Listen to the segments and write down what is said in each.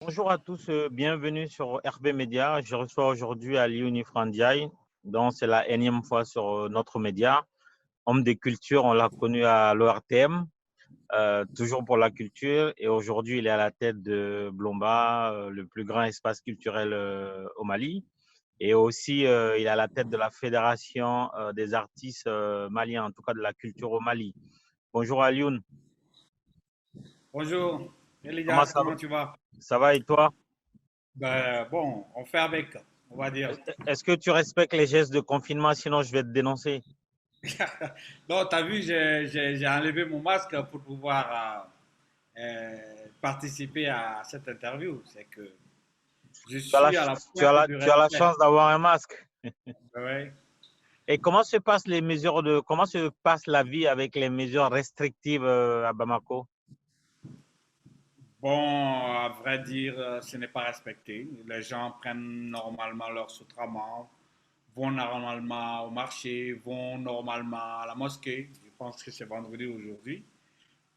Bonjour à tous, bienvenue sur RB Média. Je reçois aujourd'hui Ali Unifran Ndiaye, donc c'est la énième fois sur notre média. Homme des cultures, on l'a connu à l'ORTM, toujours pour la culture, et aujourd'hui il est à la tête de Blomba, le plus grand espace culturel au Mali, et aussi il est à la tête de la fédération des artistes maliens, en tout cas de la culture au Mali. Bonjour Alioune, Bonjour, comment Elias, ça va? comment tu vas? Ça va et toi? Bon, on fait avec, on va dire. Est-ce que tu respectes les gestes de confinement, sinon je vais te dénoncer? Donc, tu as vu, j'ai enlevé mon masque pour pouvoir participer à cette interview. C'est que je suis à la pointe du Tu as la respect. chance d'avoir un masque. Ouais. Et comment se passe la vie avec les mesures restrictives à Bamako? Bon, à vrai dire, ce n'est pas respecté. Les gens prennent normalement leur soutramant, vont normalement au marché, vont normalement à la mosquée. Je pense que c'est vendredi aujourd'hui.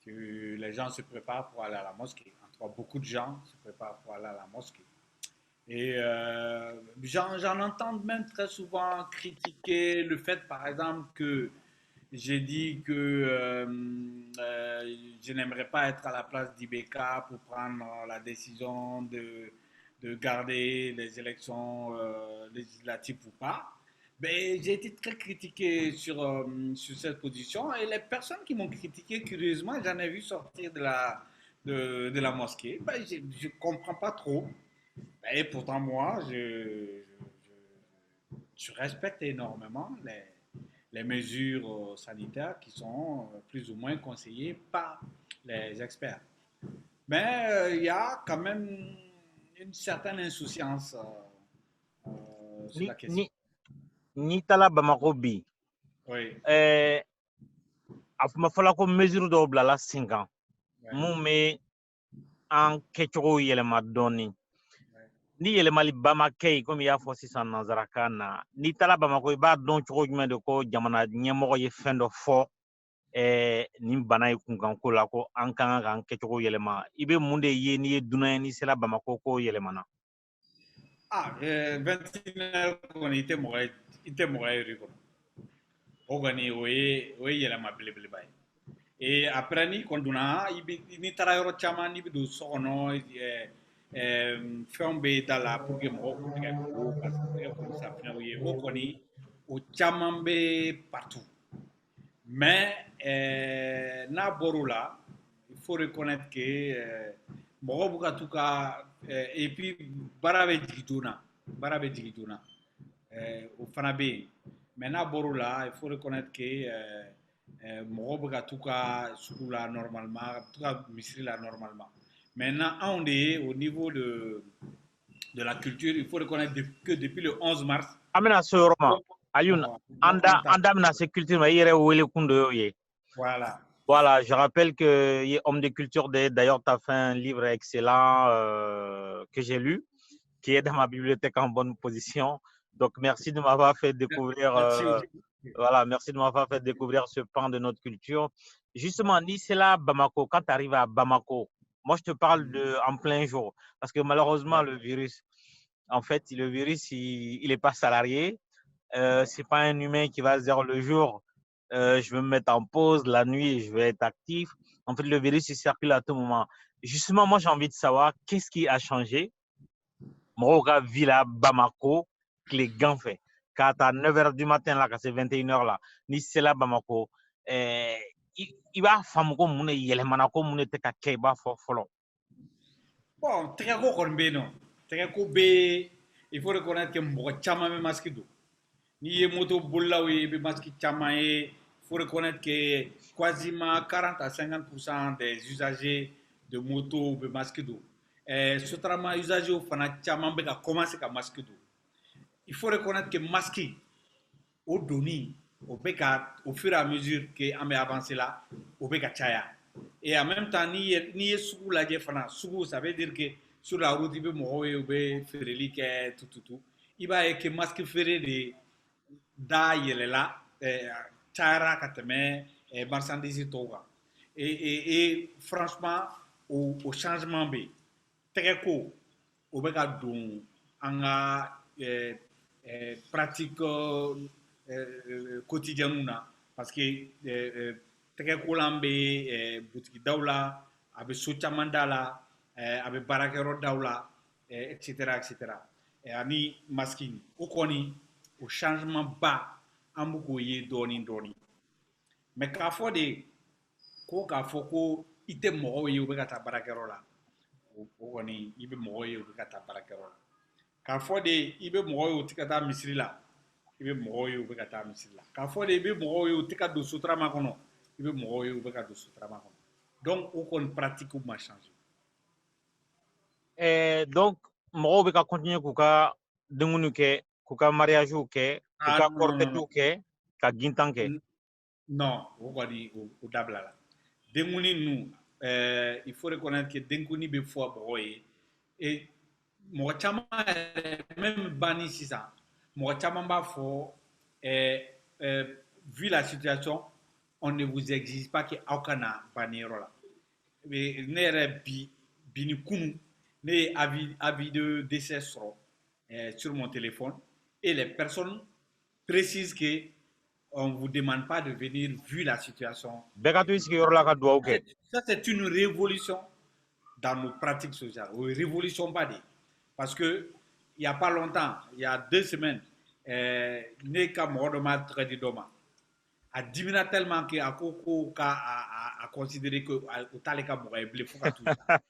Les gens se préparent pour aller à la mosquée. En tout cas, beaucoup de gens se préparent pour aller à la mosquée. Et j'en entends même très souvent critiquer le fait, par exemple, que j'ai dit que je n'aimerais pas être à la place d'Ibeka pour prendre la décision de garder les élections législatives ou pas. Mais j'ai été très critiqué sur cette position et les personnes qui m'ont critiqué, curieusement, j'en ai vu sortir de la mosquée. Ben, je ne comprends pas trop. Et pourtant, moi, je respecte énormément les mesures sanitaires qui sont plus ou moins conseillées par les experts. Mais il y a quand même une certaine insouciance sur Ni, la question. ni, ni tala Bamako bi. Oui, Eh, a kuma fɔla ko mesure dɔw bilala sen kan oui, mun bɛ an kɛcogow yɛlɛma dɔɔni. oui. Ni yɛlɛmali ba ma kɛ yen komi i y'a fɔ sisan nanzarakan na, n'i taara Bamako i b'a dɔn cogo jumɛn de ko jamana ɲɛmɔgɔ ye fɛn dɔ fɔ nin bana ye kunkanko la ko an kan k'an kɛcogo yɛlɛma. I bɛ mun de ye n'i ye dunan ye n'i sera Bamako ko yɛlɛmana? Ah, 21 kɔni i tɛ mɔgɔ ye yɛrɛ kɔnɔ. O kɔni o ye yɛlɛma belebeleba ye. Et après ni kɔni donna n'i taara yɔrɔ caman n'i bɛ don so kɔnɔ fɛnw bɛ da la pour que mɔgɔw k'u tɛgɛ ko parce que tɛgɛ ko ni safunɛw ye o kɔni o caman bɛ partout. Mais n'a bɔr'o la il faut reconnaître que mɔgɔw bɛ ka t'u ka et puis baara bɛ jigin joona baara bɛ jigin joona o fana bɛ yen mais n'a bɔr'o la il faut reconnaître que mɔgɔw bɛ ka t'u ka sugu la normalement t'u ka misiri la normalement maintenant anw de ye au niveau de la culture il faut reconnaître que depuis le 11 mars An bɛna se o yɔrɔ ma. Alioune, on t'a an da bɛna se culture ma. I yɛrɛ wele kun dɔ y'o ye. voilà. Voilà, je rappelle que il est homme de culture. D'ailleurs, tu as fait un livre excellent que j'ai lu, qui est dans ma bibliothèque en bonne position. Donc, merci de m'avoir fait découvrir, Merci aussi. voilà, merci de m'avoir fait découvrir ce pan de notre culture. Justement, ni c'est là Bamako, quand tu arrives à Bamako, moi je te parle en plein jour, parce que malheureusement, le virus, en fait, le virus, il est pas salarié. C'est pas un humain qui va se dire le jour, je vais me mettre en pause, la nuit, je vais être actif. En fait, le virus, il circule à tout moment. Justement, moi, j'ai envie de savoir qu'est-ce qui a changé. Moroka Villa, Bamako, les gants fait. Quand à 9h du matin, là, quand c'est 21h, là, ni c'est là, Bamako, il va faire ko mun yɛlɛmana ko mun tɛ ka kɛ i b'a fɔ fɔlɔ. Bon, tɛgɛko kɔni bɛ yen nɔ tɛgɛko bɛ il faut reconnaître que mɔgɔ caman bɛ masque don n'i ye moto bolilaw ye i bɛ masque caman ye il faut reconnaître que quasiment 40 à 50% des usagers de moto bɛ masque don sotarama usagers fana caman bɛ ka commencer ka masque don il faut reconnaître que masque o doni o bɛ ka au fur et à mesure que an bɛ avancer la o bɛ ka caya et en même temps n'i ye sugu lajɛ fana sugu ça veut dire que sur la route i bɛ mɔgɔw ye u bɛ feereli kɛ tututu i b'a ye que masque feere de da yɛlɛla cayara ka tɛmɛ marchandise tɔw kan et franchement o changement bɛ yen tɛgɛ ko o bɛ ka don an ka pratique quotidienne na parce que tɛgɛ kolan bɛ butigi daw la a bɛ so caman da la a bɛ baarakɛyɔrɔ daw la etc etc ani masking o kɔni o changement ba an bɛ k'o ye dɔɔni dɔɔni mais k'a fɔ de ko k'a fɔ ko i tɛ mɔgɔw ye u bɛ ka taa baarakɛyɔrɔ la o kɔni i bɛ mɔgɔw ye u bɛ ka taa baarakɛyɔrɔ la k'a fɔ de i bɛ mɔgɔw ye u tɛ ka taa misiri la i bɛ mɔgɔw ye u bɛ ka taa misiri la k'a fɔ de i bɛ mɔgɔw ye u tɛ ka don sotarama kɔnɔ i bɛ mɔgɔw ye u bɛ ka don sotarama kɔnɔ donc o kɔni pratique ma changer donc mɔgɔw bɛ ka continuer k'u ka denguniw kɛ k'u ka mariagew kɛ k'u ka cortègew kɛ ka gintan kɛ non o kɔni o dabila la denguni ninnu il faut reconnaître que denguni bɛ fɔ mɔgɔw ye et mɔgɔ caman yɛrɛ même banni sisan mɔgɔ caman b'a fɔ vu la situation on ne vous exige pas que aw ka na banniyɔrɔ la ne yɛrɛ bi ni kunu ne ye avis de décès sɔrɔ sur mon téléphone et les personnes précisent que on ne vous demande pas de venir vu la situation. Ça, c'est une révolution dans nos pratiques sociales. Une révolution pas parce que il n'y a pas longtemps, il y a 2 semaines, ne ka mɔgɔ dɔ ma tɛgɛ di dɔ ma a dimina tellement que a ko ko a considéré que o t'ale ka mɔgɔ ye bilen fo ka tout ça.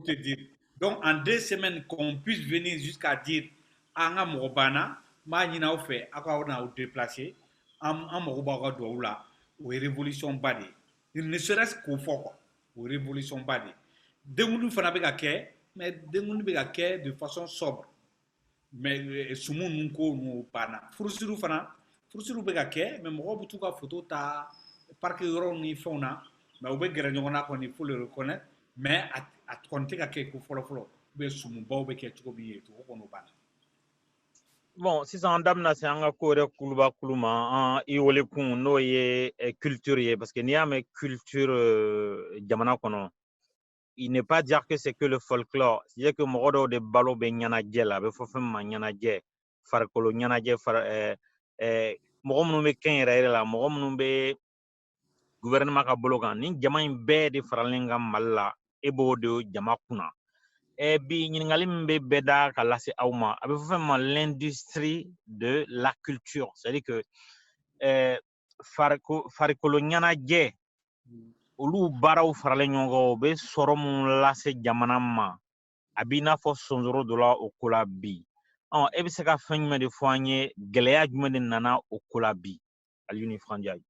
Te dire. Donc en 2 semaines qu'on puisse venir jusqu'à dire an ka mɔgɔ banna m'a ɲini aw fɛ aw ka na aw déplacer an mago b'aw ka duwawu la o ye révolution ba de ye ne serait-ce qu'o fɔ quoi o ye révolution ba de ye denguli fana bɛ ka kɛ mais denguli bɛ ka kɛ de façon sobre mais sumu ninnu ko ninnu banna furusiri fana furusiri bɛ ka kɛ mais mɔgɔw bɛ t'u ka photo ta parc yɔrɔw ni fɛnw na mais u bɛ gɛrɛ ɲɔgɔn na kɔni il faut le reconnaître mais a kɔni tɛ ka kɛ ko fɔlɔ-fɔlɔ ou bien sumubaw bɛ kɛ cogo min ye o kɔni o banna. Bon, sisan an da bɛna se an ka ko yɛrɛ kulubakulu ma an i wele kun n'o ye culture ye parce que n'i y'a mɛn culture jamana kɔnɔ il n'est pas dire que c'est que le folklore c'est-à-dire que mɔgɔ dɔw de balo bɛ ɲɛnajɛ la a bɛ fɔ fɛn min ma ɲɛnajɛ farikolo ɲɛnajɛ mɔgɔ minnu bɛ kɛnyɛrɛye la mɔgɔ minnu bɛ gouvernement ka bolo kan ni jama in bɛɛ de faralen ka Mali la e b'o de jama kunna bi ɲininkali min bɛ bɛɛ da ka lase aw ma a bɛ fɔ fɛn ma l'industrie de la culture c'est-à-dire que farikolo ɲɛnajɛ olu baaraw faralen ɲɔgɔn kan o bɛ sɔrɔ mun lase jamana ma a b'i n'a fɔ sɔnsɔrɔ dɔ la o ko la bi e bɛ se ka fɛn jumɛn de fɔ an ye gɛlɛya jumɛn de nana o ko la bi Aliyu Frandiaye.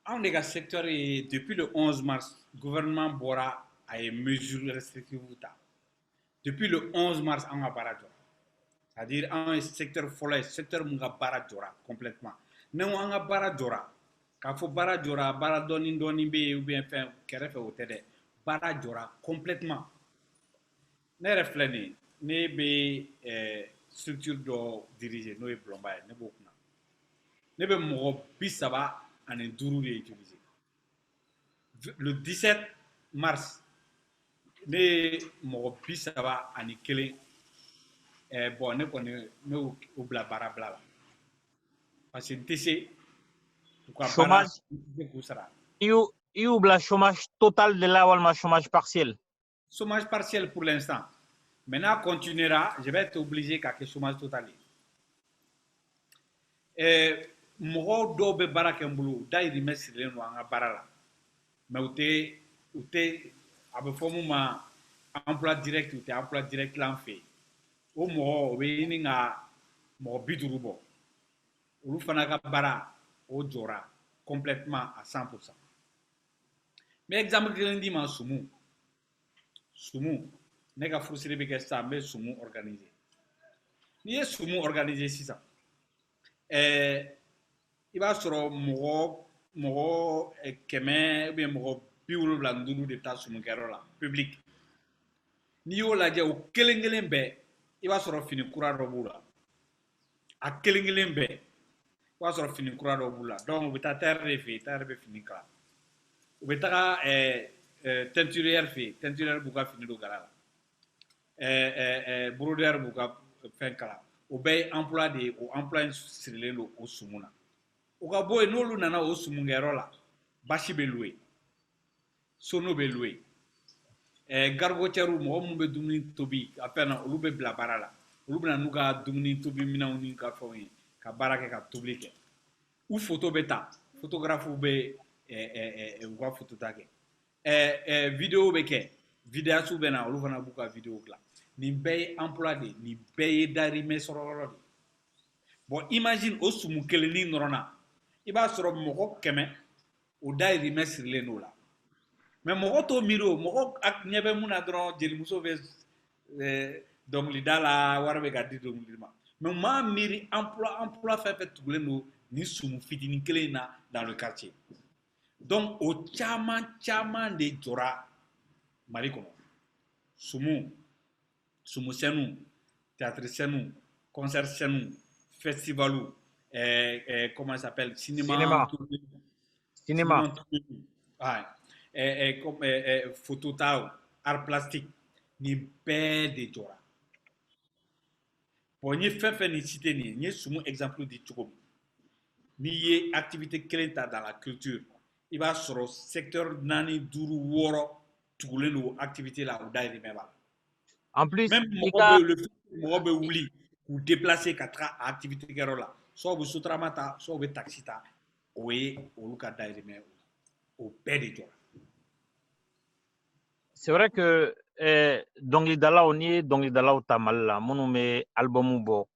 Anw de ka secteur ye depuis le 11 mars gouvernement bɔra a ye mesures restrictives ta depuis le 11 mars an ka baara jɔra c'est-à-dire an ye secteur fɔlɔ ye secteur mun ka baara jɔra complètement ne ko an ka baara jɔra k'a fɔ baara jɔra baara dɔɔni dɔɔni bɛ yen ou bien fɛn kɛrɛfɛ o tɛ dɛ baara jɔra complètement ne yɛrɛ filɛ nin ye ne bɛ structure dɔ diriger n'o ye Bulonba ye ne b'o kunna ne bɛ mɔgɔ 35 de utiliser le 17 mars ne ye mɔgɔ 31 bon ne kɔni ne y'o bila baara bila la parce que n tɛ se u ka baara k'u sara. I y'u bila chômage total de la walima chômage partiel? Chômage partiel pour l'instant. Maintenant, continuera, je vais être obligé k'a kɛ chômage total ye. Mɔgɔw dɔw bɛ baara kɛ n bolo u dayirimɛ sirilen don an ka baara la mais u tɛ a bɛ fɔ mun ma emploi direct u tɛ emploi direct la an fɛ yen o mɔgɔ o bɛ ɲini ka mɔgɔ 50 bɔ olu fana ka baara o jɔra complètement à 100%. Mais exemple kelen d'i ma sumu ne ka furusiri bɛ kɛ sisan n bɛ sumu organiser n'i ye sumu organiser sisan i b'a sɔrɔ mɔgɔ 100 ou bien mɔgɔ 75 de taa sumukɛyɔrɔ la public n'i y'o lajɛ o kelen kelen bɛɛ i b'a sɔrɔ fini kura dɔ b'u la a kelen kelen bɛɛ i b'a sɔrɔ fini kura dɔ b'u la donc u bɛ taa tailleur de fɛ yen tailleur bɛ fini kala u bɛ taga teinturière fait teinturière buka fini do galala brodeur buka fen kala o bɛ emploi de o emploi sirilen do o sumu na o ka bɔ yen n'olu nana o sumungɛyɔrɔ la basi bɛ louer sono bɛ louer gargotiɛriw mɔgɔ minnu bɛ dumuni tobi a fɛn na olu bɛ bila baara la olu bɛ na n'u ka dumuni tobi minɛnw ni ka fɛnw ye ka baara kɛ ka tobili kɛ u photo bɛ ta photographe bɛ u ka photo ta kɛ vidéo bɛ kɛ vidéastes bɛ na olu fana b'u ka vidéo dilan nin bɛɛ ye emploi de nin bɛɛ ye dahirimɛ sɔrɔ yɔrɔ de bon imagine o sumu kelennin nɔrɔ na i b'a sɔrɔ mɔgɔ 100 o dahirimɛ sirilen n'o la mais mɔgɔ t'o miiri o mɔgɔ ɲɛ bɛ mun na dɔrɔn jelimuso bɛ dɔnkilida la wari bɛ ka di dɔnkili ma mais u m'a miiri emploi fɛn fɛn tugulen don nin sumu fitinin kelen in na dans le quartier donc o caman de jɔra Mali kɔnɔ sumu scène théâtre scène concert scène festival comment ça s'appelle cinéma photo ta art plastique ni bɛɛ de jɔra bon n ye fɛn fɛn nin cité nin ye n ye sumu exemple di cogo min n'i ye activité kelen ta dans la culture i b'a sɔrɔ secteur 4 5 6 tugulen don activité la o dahirimɛ b'a la en plus même mɔgɔ bɛ wuli k'u déplacer ka taga a activité kɛyɔrɔ la soit u bɛ sotarama ta soit u bɛ taxi ta o ye olu ka dahirimɛ o bɛɛ de jɔra. C'est vrai que dɔnkilidalaw n'i ye dɔnkilidalaw ta Mali la minnu bɛ albumu bɔ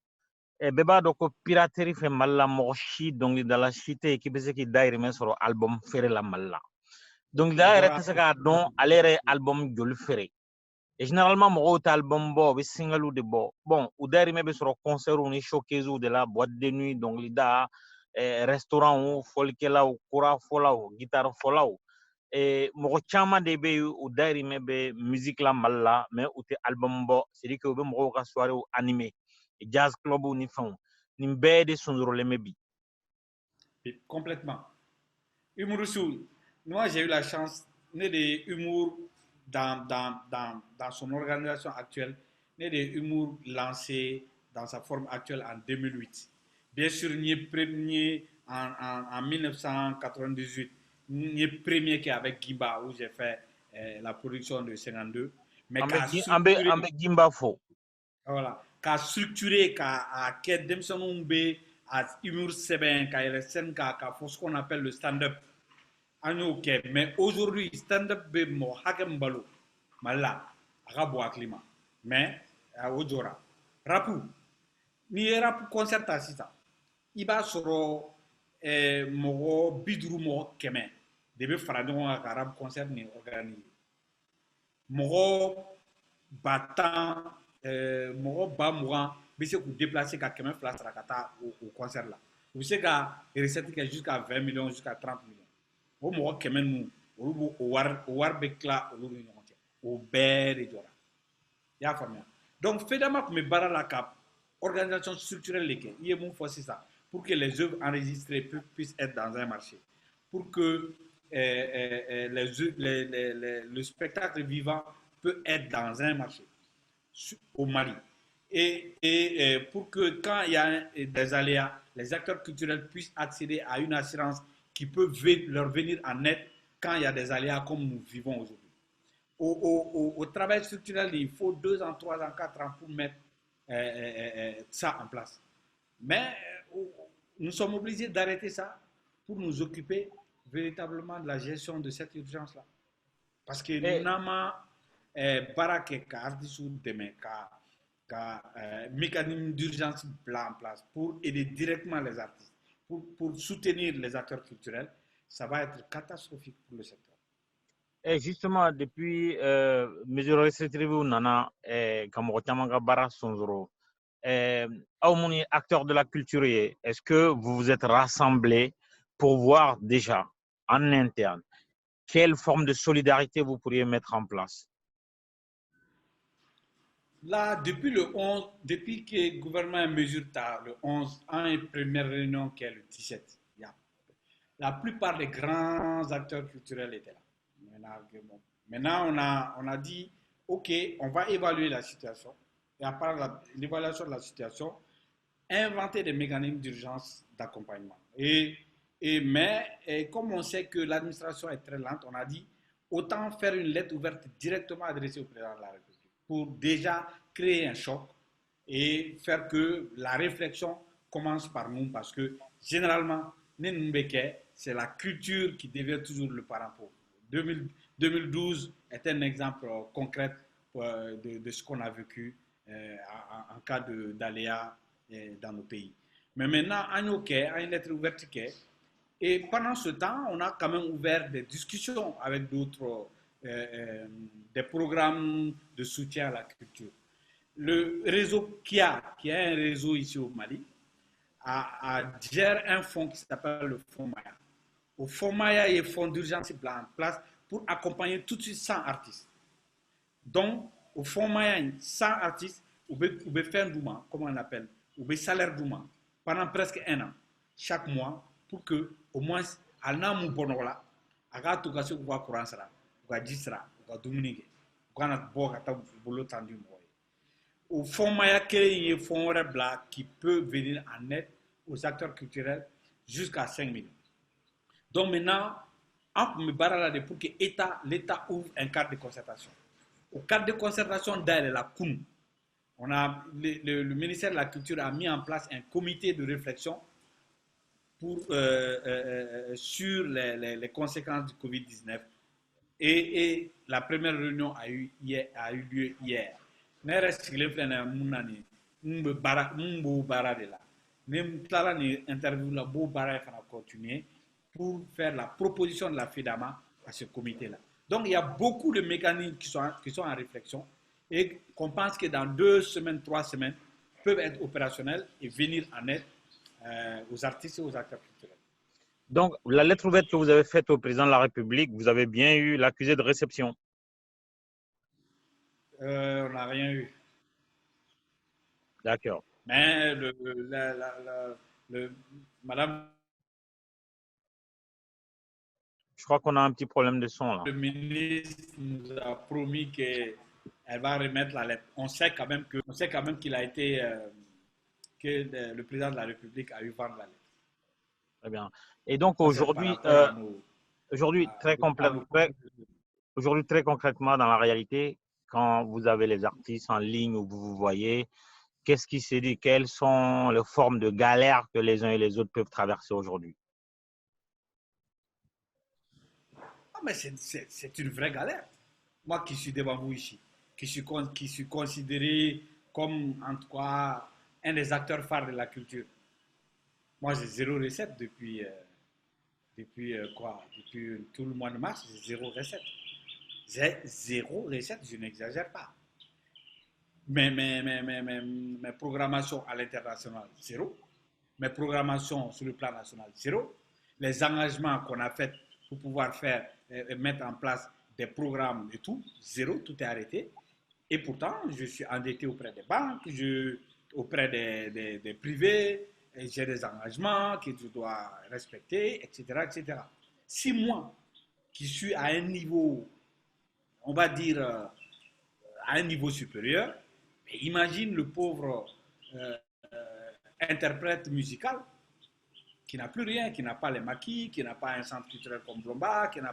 bɛɛ b'a dɔn ko piraterie fɛ Mali la mɔgɔ si dɔnkilidala si tɛ yen k'i bɛ se k'i dahirimɛ sɔrɔ album feere la Mali la dɔnkilidala yɛrɛ tɛ se k'a dɔn ale yɛrɛ ye album joli feere et généralement mɔgɔw tɛ album bɔ u bɛ single de bɔ bon u dahirimɛ bɛ sɔrɔ concert ni showcase de la boîte de nuit dɔnkilida restaurant fɔlikɛlaw kurafɔlaw guitare fɔlaw mɔgɔ caman de bɛ yen u dahirimɛ bɛ musique la Mali la mais u tɛ album bɔ c'est à dire que u bɛ mɔgɔw ka soirée animer jazz club ni fɛnw nin bɛɛ de sonsorolen bɛ bi. Complètement. Humoristw, moi j'ai eu la chance ne de humour dans son organisation actuelle, ne de humour lancé dans sa forme actuelle en 2008. Bien sûr, ni premier en 1998, ni premier qui avec Gimba où j'ai fait la production de 52. Mais Gimba fo. Voilà, qu'a structuré, qu'a denmisɛnninw bɛ a humour sɛbɛn ka yɛlɛ scène k'a fɔ ce qu'on appelle le stand-up. An y'o kɛ mais aujourd'hui stand-up bɛ mɔgɔ hakɛ min balo Mali la a ka bon hakili ma mais o jɔra rap n'i ye rap concert ta sisan i b'a sɔrɔ mɔgɔ 50 mɔgɔ 100 de bɛ fara ɲɔgɔn kan ka rap concert nin organiser mɔgɔ 10,000 mɔgɔ 20,000 bɛ se k'u déplacer ka 200 sara ka taa o concert la u bɛ se ka recette kɛ jusqu'à 20 millions jusqu'à 30 millions o mɔgɔ 100 ninnu olu b'o o wari bɛ tila olu ni ɲɔgɔn cɛ o bɛɛ de jɔra i y'a faamuya donc FEDAMA tun bɛ baara la ka organisation structurelle de kɛ i ye mun fɔ sisan pour que les œuvres enregistrées puissent être dans un marché pour que le spectacle vivant peut être dans un marché au Mali. Et pour que quand il y a des aléas, les acteurs culturels puissent accéder à une assurance qui peut leur venir en aide quand il y a des aléas comme nous vivons aujourd'hui. Au travail structurel, il faut 2 ans, 3 ans, 4 ans pour mettre ça en place. Mais nous sommes obligés d'arrêter ça pour nous occuper véritablement de la gestion de cette urgence-là. Parce que nous n'avons pas d'artistes demain, mécanisme d'urgence en place pour aider directement les artistes, pour soutenir les acteurs culturels, ça va être catastrophique pour le secteur. Et justement, depuis mesures restrictives nana ka mɔgɔ caman ka baara sonsoro aw minnu ye acteurs de la culture ye est-ce que vous vous êtes rassemblés pour voir déjà en interne quelle forme de solidarité vous pourriez mettre en place? Là, depuis le 11, depuis que le gouvernement a mesuré le 11, en une première réunion qui est le 17, la plupart des grands acteurs culturels étaient là. Maintenant, on a dit, OK, on va évaluer la situation. Et à part l'évaluation de la situation, inventer des mécanismes d'urgence d'accompagnement. Mais comme on sait que l'administration est très lente, on a dit autant faire une lettre ouverte directement adressée au président de la République pour déjà créer un choc et faire que la réflexion commence par nous parce que généralement, c'est la culture qui devient toujours le parent pauvre. 2012 est un exemple concret de ce qu'on a vécu en cas d'aléa dans nos pays. Mais maintenant, à une lettre ouverte, et pendant ce temps, on a quand même ouvert des discussions avec d'autres, des programmes de soutien à la culture. Le réseau qui est un réseau ici au Mali, gère un fonds qui s'appelle le Fonds Maya. Au Fonds Maya, il y a un fonds d'urgence en place pour accompagner tout de suite 100 artistes. Donc, au Fonds Maya, 100 artistes, vous pouvez faire un douma, comment on appelle, vous pouvez salaire douma pendant presque un an, chaque mois, pour que au moins, à l'an bonola, à la tout cas, vous voyez courant sera, vous voyez distra, vous voyez dominique, vous voyez notre boulot tendu. Au Fonds Maya, il y a un fonds qui peut venir en aide aux acteurs culturels jusqu'à 5 millions. Donc maintenant, on me barre pour que l'État ouvre un cadre de concertation. Au cadre de concertation d'aide la CUN, le ministère de la Culture a mis en place un comité de réflexion sur les conséquences du Covid-19. Et la première réunion a eu lieu hier. Ne reste que munani mbe bara de la. Ne tala ni interview la bo bara fana continuer pour faire la proposition de la FEDAMA à ce comité-là. Donc il y a beaucoup de mécanismes qui sont en réflexion et qu'on pense que dans 2 semaines, 3 semaines, peuvent être opérationnels et venir en aide aux artistes et aux acteurs culturels. Donc, la lettre ouverte que vous avez faite au président de la République, vous avez bien eu l'accusé de réception? On n'a rien eu. D'accord. Mais Madame Je crois qu'on a un petit problème de son là. le ministre nous a promis qu'elle va remettre la lettre. On sait quand même qu'il a été que le président de la République a eu vent de la lettre. Très bien. Et donc Ça, aujourd'hui, très concrètement dans la réalité, quand vous avez les artistes en ligne où vous vous voyez, qu'est-ce qui s'est dit? Quelles sont les formes de galères que les uns et les autres peuvent traverser aujourd'hui? Ah, mais c'est une vraie galère. Moi qui suis devant vous ici, qui suis considéré comme, en tout cas, un des acteurs phares de la culture. Moi, j'ai zéro recette depuis tout le mois de mars, j'ai zéro recette. J'ai zéro recette, je n'exagère pas. Mes programmations à l'international, zéro. Mes programmations sur le plan national, zéro. Les engagements qu'on a faits pour pouvoir mettre en place des programmes et tout, zéro, tout est arrêté. Et pourtant, je suis endetté auprès des banques, auprès des privés, j'ai des engagements que je dois respecter, etc., etc. Si moi, qui suis à un niveau, on va dire, à un niveau supérieur, imagine le pauvre interprète musical qui n'a plus rien, qui n'a pas les maquis, qui n'a pas un centre culturel comme Blomba, qui n'a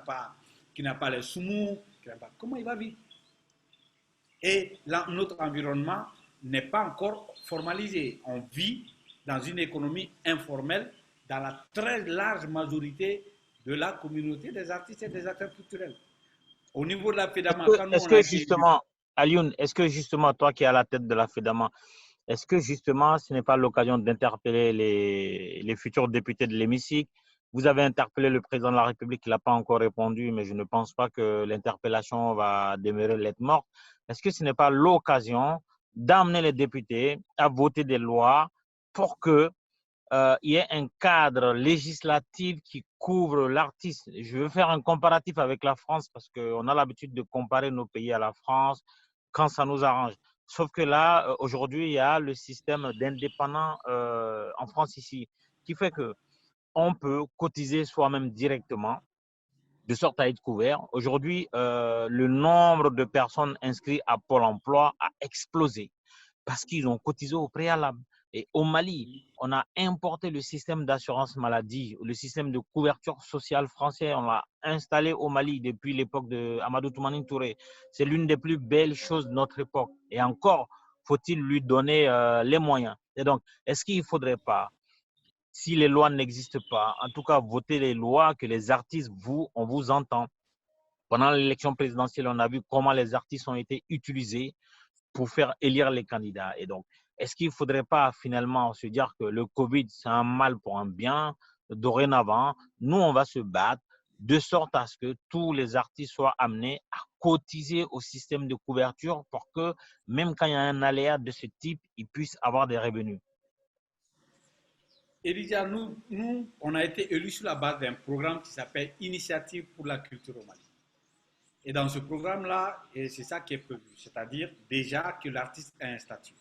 pas les soumous, comment il va vivre? Et notre environnement n'est pas encore formalisé. On vit dans une économie informelle dans la très large majorité de la communauté des artistes et des acteurs culturels. Au niveau de la FEDAMA, quand nous Est-ce on a que été élus, justement, Alioune, est-ce que justement, toi qui es à la tête de la FEDAMA, est-ce que justement, ce n'est pas l'occasion d'interpeller les futurs députés de l'hémicycle? Vous avez interpellé le président de la République, il n'a pas encore répondu, mais je ne pense pas que l'interpellation va demeurer lettre morte. Est-ce que ce n'est pas l'occasion d'amener les députés à voter des lois pour que il y ait un cadre législatif qui couvre l'artiste? Je veux faire un comparatif avec la France parce qu'on a l'habitude de comparer nos pays à la France quand ça nous arrange. Sauf que là, aujourd'hui, il y a le système d'indépendant en France ici, qui fait que on peut cotiser soi-même directement de sorte à être couverts. Aujourd'hui, le nombre de personnes inscrites à Pôle emploi a explosé parce qu'ils ont cotisé au préalable. Et au Mali, on a importé le système d'assurance maladie, le système de couverture sociale français. On l'a installé au Mali depuis l'époque de Amadou Toumani Touré. C'est l'une des plus belles choses de notre époque. Et encore, faut-il lui donner les moyens. Et donc, est-ce qu'il ne faudrait pas, si les lois n'existent pas, en tout cas, voter les lois que les artistes, on vous entend. Pendant l'élection présidentielle, on a vu comment les artistes ont été utilisés pour faire élire les candidats. Et donc, est-ce qu'il ne faudrait pas finalement se dire que le Covid, c'est un mal pour un bien? Dorénavant, nous, on va se battre de sorte à ce que tous les artistes soient amenés à cotiser au système de couverture pour que, même quand il y a un aléa de ce type, ils puissent avoir des revenus. Elijah, nous, on a été élus sur la base d'un programme qui s'appelle Initiative pour la culture au Mali. Et dans ce programme-là, c'est ça qui est prévu, c'est-à-dire déjà que l'artiste a un statut.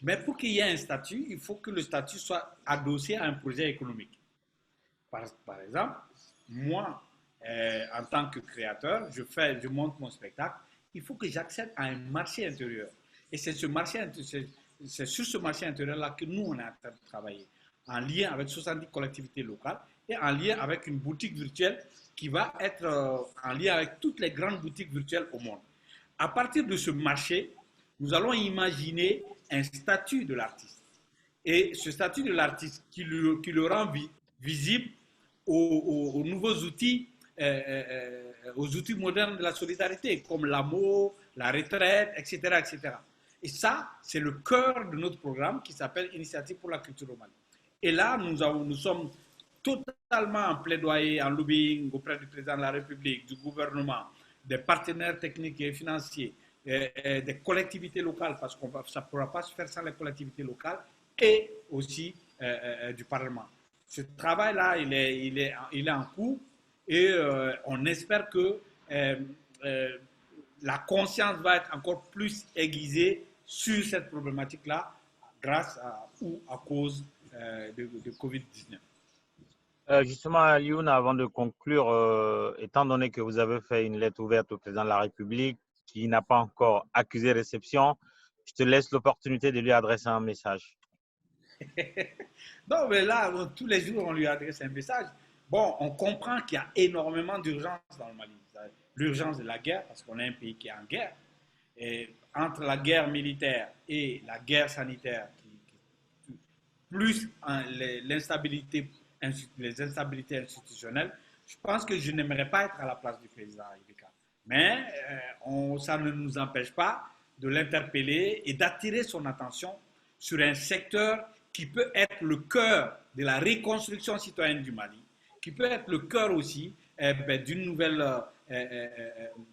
Mais pour qu'il y ait un statut, il faut que le statut soit adossé à un projet économique. Par exemple, moi, en tant que créateur, je monte mon spectacle, il faut que j'accède à un marché intérieur. Et c'est sur ce marché intérieur-là que nous, on est en train de travailler, en lien avec 70 collectivités locales et en lien avec une boutique virtuelle qui va être en lien avec toutes les grandes boutiques virtuelles au monde. À partir de ce marché, nous allons imaginer un statut de l'artiste. Et ce statut de l'artiste qui le rend visible aux nouveaux outils, aux outils modernes de la solidarité, comme l'amour, la retraite, etc., etc. Et ça, c'est le cœur de notre programme qui s'appelle Initiative pour la culture au Mali. Et là, nous sommes totalement en plaidoyer, en lobbying auprès du président de la République, du gouvernement, des partenaires techniques et financiers, des collectivités locales, parce que ça ne pourra pas se faire sans les collectivités locales, et aussi du Parlement. Ce travail-là, il est en cours et on espère que la conscience va être encore plus aiguisée sur cette problématique-là grâce ou à cause de Covid-19. Justement, Alioune, avant de conclure, étant donné que vous avez fait une lettre ouverte au président de la République qui n'a pas encore accusé réception, je te laisse l'opportunité de lui adresser un message. Non, mais là, tous les jours, on lui adresse un message. Bon, on comprend qu'il y a énormément d'urgence dans le Mali. L'urgence de la guerre, parce qu'on est un pays qui est en guerre. Et entre la guerre militaire et la guerre sanitaire, plus l'instabilité, les instabilités institutionnelles, je pense que je n'aimerais pas être à la place du président Ibeka. Mais ça ne nous empêche pas de l'interpeller et d'attirer son attention sur un secteur qui peut être le cœur de la reconstruction citoyenne du Mali, qui peut être le cœur aussi d'une nouvelle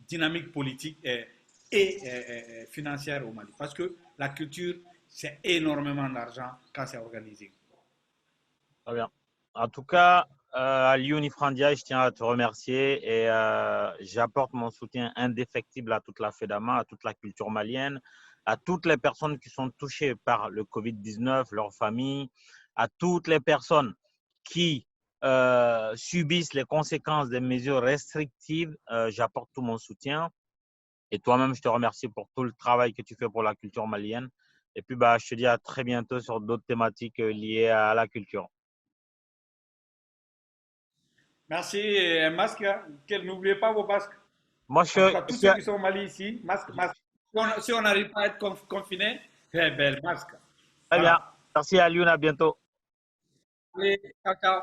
dynamique politique et financière au Mali. Parce que la culture, c'est énormément d'argent quand c'est organisé. Très bien. En tout cas, Alioune Ifrandia, je tiens à te remercier et j'apporte mon soutien indéfectible à toute la FEDAMA, à toute la culture malienne, à toutes les personnes qui sont touchées par le Covid-19, leurs familles, à toutes les personnes qui subissent les conséquences des mesures restrictives. J'apporte tout mon soutien. Et toi-même, je te remercie pour tout le travail que tu fais pour la culture malienne. Et puis, je te dis à très bientôt sur d'autres thématiques liées à la culture. Merci, masque. N'oubliez pas vos masques. Moi, tous ceux qui sont au Mali ici, masque. Si on n'arrive pas à être confiné, masque. Très bien. Merci, Alioune. À bientôt. Allez, ciao, ciao.